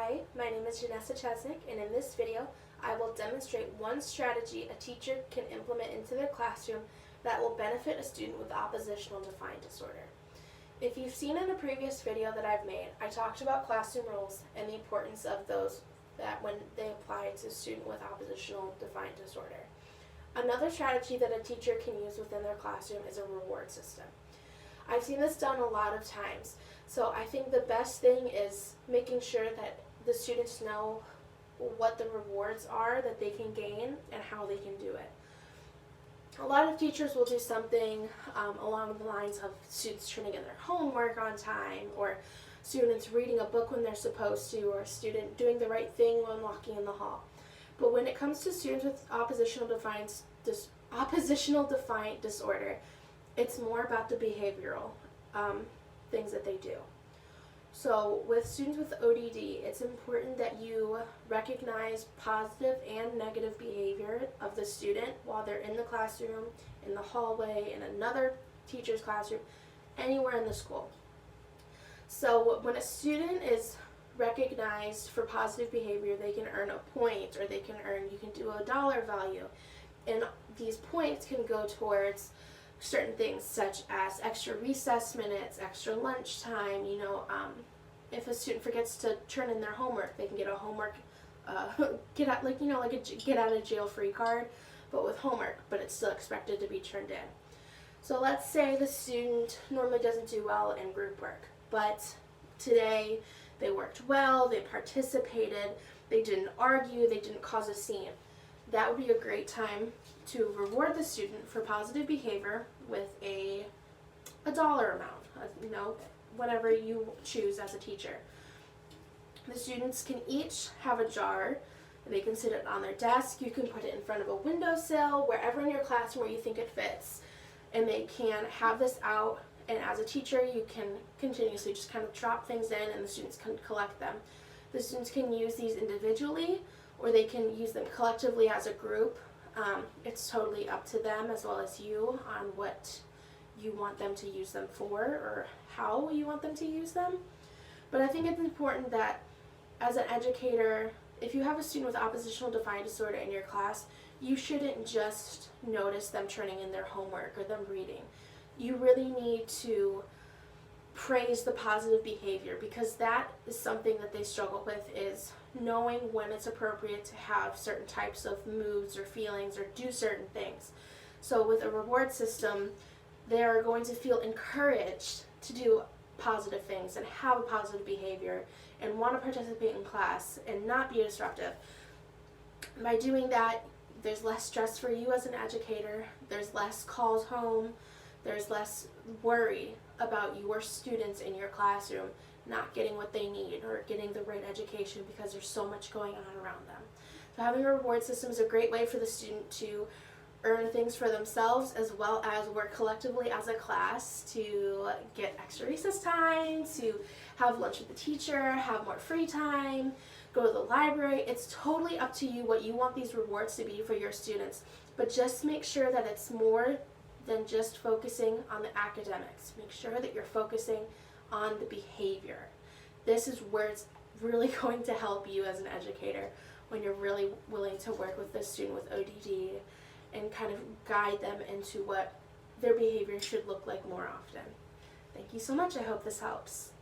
Hi, my name is Janessa Chesnick, and in this video, I will demonstrate one strategy a teacher can implement into their classroom that will benefit a student with oppositional defiant disorder. If you've seen in a previous video that I've made, I talked about classroom rules and the importance of those that when they apply to a student with oppositional defiant disorder. Another strategy that a teacher can use within their classroom is a reward system. I've seen this done a lot of times, so I think the best thing is making sure that the students know what the rewards are that they can gain and how they can do it. A lot of teachers will do something along the lines of students turning in their homework on time, or students reading a book when they're supposed to, or a student doing the right thing when walking in the hall. But when it comes to students with oppositional defiant disorder, it's more about the behavioral things that they do. So with students with ODD, it's important that you recognize positive and negative behavior of the student while they're in the classroom, in the hallway, in another teacher's classroom, anywhere in the school. So when a student is recognized for positive behavior, they can earn a point, or you can do a dollar value. And these points can go towards certain things such as extra recess minutes, extra lunch time. If a student forgets to turn in their homework, they can get a homework get out of jail free card, but with homework, but it's still expected to be turned in. So let's say the student normally doesn't do well in group work, but today they worked well, they participated, they didn't argue, they didn't cause a scene. That would be a great time to reward the student for positive behavior with a dollar amount, whatever you choose as a teacher. The students can each have a jar. They can sit it on their desk. You can put it in front of a windowsill, wherever in your classroom where you think it fits. And they can have this out, and as a teacher, you can continuously just kind of drop things in, and the students can collect them. The students can use these individually, or they can use them collectively as a group. It's totally up to them, as well as you, on what you want them to use them for, or how you want them to use them. But I think it's important that as an educator, if you have a student with oppositional defiant disorder in your class, you shouldn't just notice them turning in their homework or them reading. You really need to praise the positive behavior, because that is something that they struggle with, is knowing when it's appropriate to have certain types of moods or feelings or do certain things. So with a reward system, they're going to feel encouraged to do positive things and have a positive behavior and want to participate in class and not be disruptive. By doing that, there's less stress for you as an educator, there's less calls home, there's less worry about your students in your classroom not getting what they need or getting the right education because there's so much going on around them. So having a reward system is a great way for the student to earn things for themselves, as well as work collectively as a class to get extra recess time, to have lunch with the teacher, have more free time, go to the library. It's totally up to you what you want these rewards to be for your students, but just make sure that it's more than just focusing on the academics. Make sure that you're focusing on the behavior. This is where it's really going to help you as an educator, when you're really willing to work with the student with ODD and kind of guide them into what their behavior should look like more often. Thank you so much. I hope this helps.